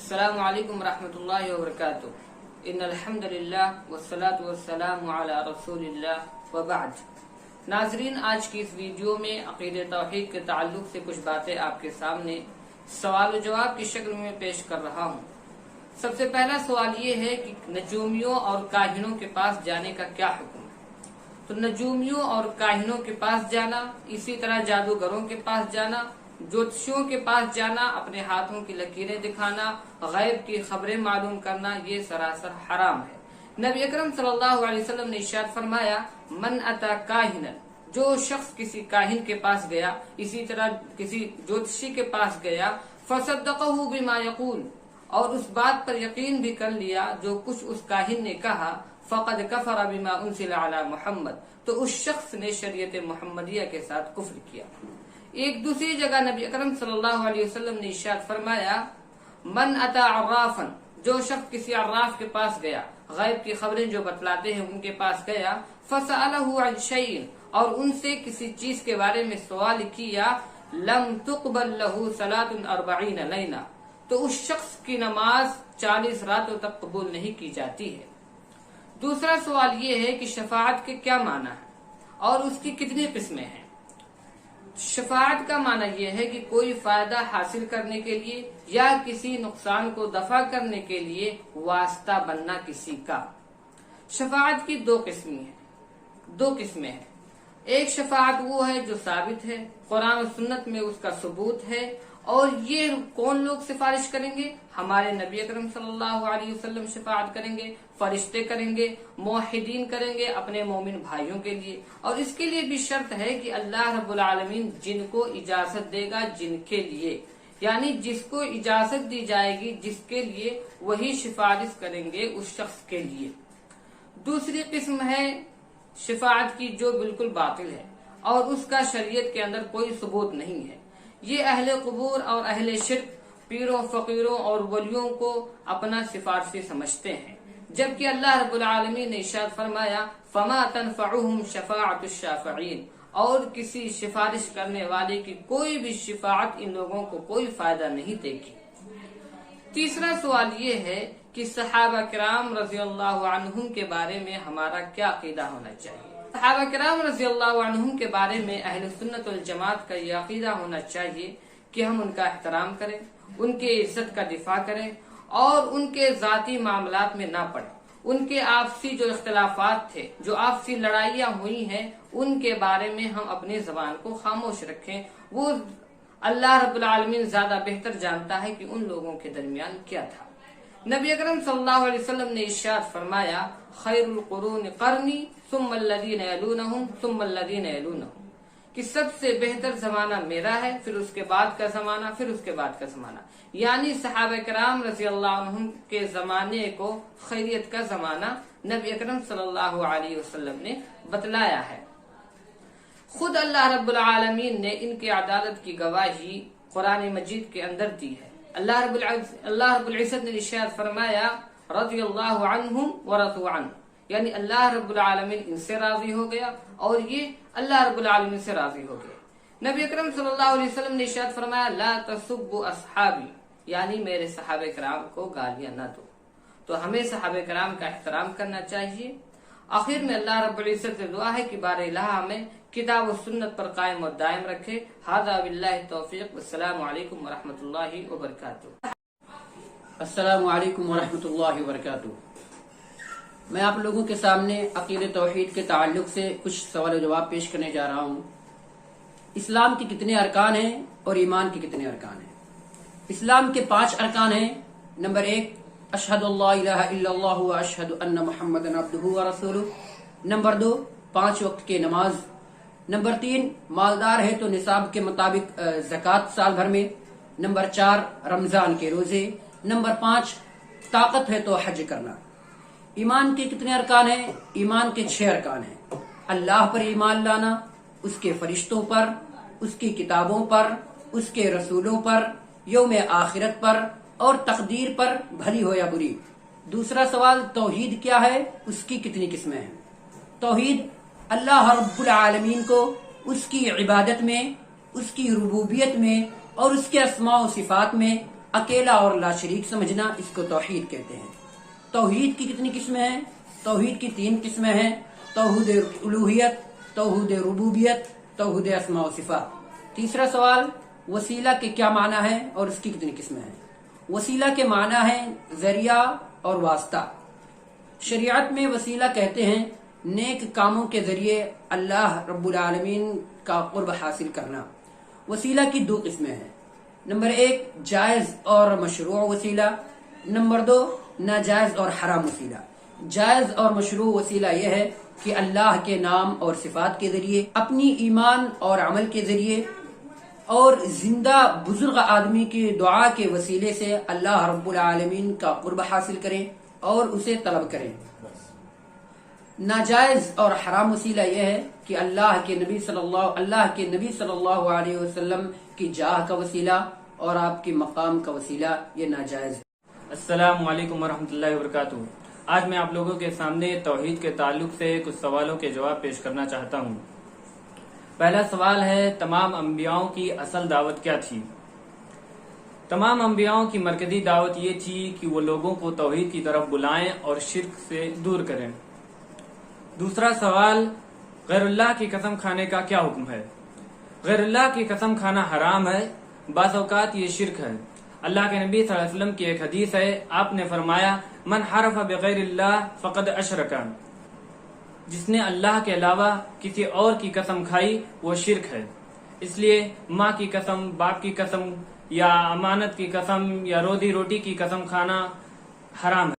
अस्सलामु अलैकुम रहमतुल्लाहि व बरकातुहू। इन्नल हम्दुलिल्लाह वस्सलातु वस्सलामु अला रसूलिल्लाह व बाद। नाजरीन, आज की इस वीडियो में अक़ीदे तौहीद के ताल्लुक से कुछ बातें आपके सामने सवाल व जवाब की शक्ल में पेश कर रहा हूँ। सबसे पहला सवाल ये है कि नजूमियों और काहिनों के पास जाने का क्या हुक्म है। तो नजूमियों और काहिनों के पास जाना, इसी तरह जादूगरों के पास जाना, ज्योतिषियों के पास जाना, अपने हाथों की लकीरें दिखाना, गैब की खबरें मालूम करना, ये सरासर हराम है। नबी अकरम सल्लल्लाहु अलैहि वसल्लम ने इरशाद फरमाया, मन अता काहिनन, जो शख्स किसी काहिन के पास गया, इसी तरह किसी ज्योतिषी के पास गया, फसद्दक़हु बिमा यक़ूल, और उस बात पर यकीन भी कर लिया जो कुछ उस काहिन ने कहा, फ़क़द कफ़र बिमा उनज़िला अला मुहम्मद, तो उस शख्स ने शरीयत मुहम्मदिया के साथ कुफ्र किया। एक दूसरी जगह नबी अकरम सल्लल्लाहु अलैहि वसल्लम ने इरशाद फरमाया, मन अता अर्राफन, जो शख्स किसी अर्राफ के पास गया, गैब की खबरें जो बतलाते हैं उनके पास गया, फसअलहु अन शैइन, और उनसे किसी चीज के बारे में सवाल किया, लम तुक़बल लहु सलातुन अर्बईन लैला, तो उस शख्स की नमाज 40 रातों तक कबूल नहीं की जाती है। दूसरा सवाल ये है कि शफाअत के क्या माना है और उसकी कितनी किस्में हैं। शफाअत का माना यह है कि कोई फायदा हासिल करने के लिए या किसी नुकसान को दफा करने के लिए वास्ता बनना किसी का। शफाअत की दो किस्में हैं। एक शफाअत वो है जो साबित है, कुरान और सुन्नत में उसका सबूत है, और ये कौन लोग सिफारिश करेंगे? हमारे नबी अकरम सल्लल्लाहु अलैहि वसल्लम शफाअत करेंगे, फरिश्ते करेंगे, मुवहिदीन करेंगे अपने मोमिन भाइयों के लिए। और इसके लिए भी शर्त है कि अल्लाह रब्बुल आलमीन जिनको इजाजत देगा, जिनके लिए, यानी जिसको इजाजत दी जाएगी जिसके लिए, वही सिफारिश करेंगे उस शख्स के लिए। दूसरी किस्म है शफाअत की जो बिल्कुल बातिल है और उसका शरीयत के अंदर कोई सबूत नहीं है। ये अहले कुबूर और अहले शिर्क, पीरों, फकीरों और वलियों को अपना सिफारशी समझते हैं, जबकि अल्लाह रब्बुल आलमीन ने इरशाद फरमाया, फमा तनफउहुम शफाअतुश शाफिईन, और किसी सिफारिश करने वाले की कोई भी शिफाअत इन लोगों को कोई फायदा नहीं देगी। तीसरा सवाल ये है कि सहाबा किराम रज़ियल्लाहु अन्हुम के बारे में हमारा क्या अकीदा होना चाहिए। सहाबा किराम रज़ियल्लाहु अन्हुम के बारे में अहले सुन्नत वल जमात का यह अकीदा होना चाहिए कि हम उनका एहतराम करें, उनके इज्जत का दिफा करें और उनके जाती मामलात में ना पड़े। उनके आपसी जो इख्तिलाफात थे, जो आपसी लड़ाइयाँ हुई हैं, उनके बारे में हम अपनी जबान को खामोश रखें। वो अल्लाह रब्बुल आलमीन ज्यादा बेहतर जानता है कि उन लोगों के दरमियान क्या था। नबी अकरम सल्लल्लाहु अलैहि वसल्लम ने इरशाद फरमाया, खैरुल कुरून कर्नी सुम्मा लदीन यलूनहुम सुम्मा लदीन यलूनहुम, कि सबसे बेहतर जमाना मेरा है, फिर उसके बाद का जमाना, फिर उसके बाद का जमाना। यानी सहाबा किराम रज़ियल्लाहु अन्हुम के जमाने को खैरियत का जमाना नबी अकरम सल्लल्लाहु अलैहि वसल्लम ने बतलाया है। खुद अल्लाह रब्बुल आलमीन ने इनकी अदालत की गवाही कुरान मजीद के अंदर दी है। अल्लाह रब्बुल इज्जत ने इरशाद फरमाया, रज़ियल्लाहु अन्हुम व रज़ू अन्हु, यानी अल्लाह रब्बुल आलमीन इनसे राजी हो गया और ये अल्लाह रब्बुल आलमीन से राजी हो गए। नबी अकरम सल्लल्लाहु अलैहि वसल्लम ने इरशाद फरमाया, ला तसुब्बु अस्हाबी, यानी मेरे सहाबे किराम को गालियां न दो। तो हमें सहाबे किराम का एहतराम करना चाहिए। आखिर में अल्लाह रब्बुल इज्जत से दुआ है कि बारे इलाह हमें किताब और सुन्नत पर कायम और दायम रखे। हादा बिल्लाहि तौफीक, वस्सलामु अलैकुम व रहमतुल्लाहि व बरकातुहू। अस्सलामु अलैकुम व रहमतुल्लाहि व बरकातुहू। मैं आप लोगों के सामने अक़ीदे तौहीद के ताल्लुक से कुछ सवाल जवाब पेश करने जा रहा हूँ। इस्लाम के कितने अरकान हैं और ईमान के कितने अरकान हैं। इस्लाम के 5 अरकान हैं। नंबर 1, अशहदु अल्ला इलाहा इल्लल्लाहु व अशहदु अन्न मुहम्मदन अब्दुहु व रसूलुहु। नंबर 2, 5 वक्त की नमाज। नंबर 3, मालदार है तो निसाब के मुताबिक ज़कात साल भर में। नंबर 4, रमजान के रोजे। नंबर 5, ताकत है तो हज करना। ईमान के कितने अरकान हैं? ईमान के 6 अरकान हैं। अल्लाह पर ईमान लाना, उसके फरिश्तों पर, उसकी किताबों पर, उसके रसूलों पर, यौम आखिरत पर और तकदीर पर, भली हो या बुरी। दूसरा सवाल, तौहीद क्या है, उसकी कितनी किस्में हैं। तौहीद अल्लाह रब्बुल आलमीन को उसकी इबादत में, उसकी रुबूबियत में और उसके अस्मा व सिफात में अकेला और ला शरीक समझना, इसको तौहीद कहते हैं। तौहीद की कितनी किस्में हैं? तौहीद की 3 किस्में हैं, तौहीद उलूहियत, तौहीद रुबूबियत, तौहीद अस्मा व सिफात। तीसरा सवाल, वसीला के क्या माना है और इसकी कितनी किस्में हैं? वसीला के माना है जरिया और वास्ता। शरीयत में वसीला कहते हैं नेक कामों के जरिए अल्लाह रब्बुल आलमीन का कुर्ब हासिल करना। वसीला की 2 किस्में हैं। नंबर 1 जायज और मशरूअ वसीला, नंबर 2 नाजायज और हराम वसीला। जायज और मशरूअ वसीला यह है कि अल्लाह के नाम और सिफात के जरिए, अपनी ईमान और अमल के जरिए और जिंदा बुजुर्ग आदमी की दुआ के वसीले से अल्लाह रब्बुल आलमीन का कुर्ब हासिल करें और उसे तलब करें। नाजायज और हराम वसीला यह है कि अल्लाह के नबी सल्लल्लाहु अलैहि वसल्लम की जाह का वसीला और आपके मकाम का वसीला, ये नाजायज है। अस्सलामु अलैकुम वरहमतुल्लाहि वबरकातुहू। आज मैं आप लोगों के सामने तौहीद के ताल्लुक से कुछ सवालों के जवाब पेश करना चाहता हूँ। पहला सवाल है, तमाम अंबियाओं की असल दावत क्या थी? तमाम अंबियाओं की मरकजी दावत ये थी कि वो लोगों को तौहीद की तरफ बुलाएं और शिर्क से दूर करें। दूसरा सवाल, गैरुल्लाह की कसम खाने का क्या हुक्म है? गैरुल्लाह की कसम खाना हराम है, बाज़ औक़ात ये शिर्क है। अल्लाह के नबी सल्लल्लाहु अलैहि वसल्लम की एक हदीस है, आपने फरमाया, मन हरफ बिगैरिल्लाह फ़क़द अशरका, जिसने अल्लाह के अलावा किसी और की कसम खाई वो शिर्क है। इसलिए माँ की कसम, बाप की कसम या अमानत की कसम या रोजी रोटी की कसम खाना हराम है।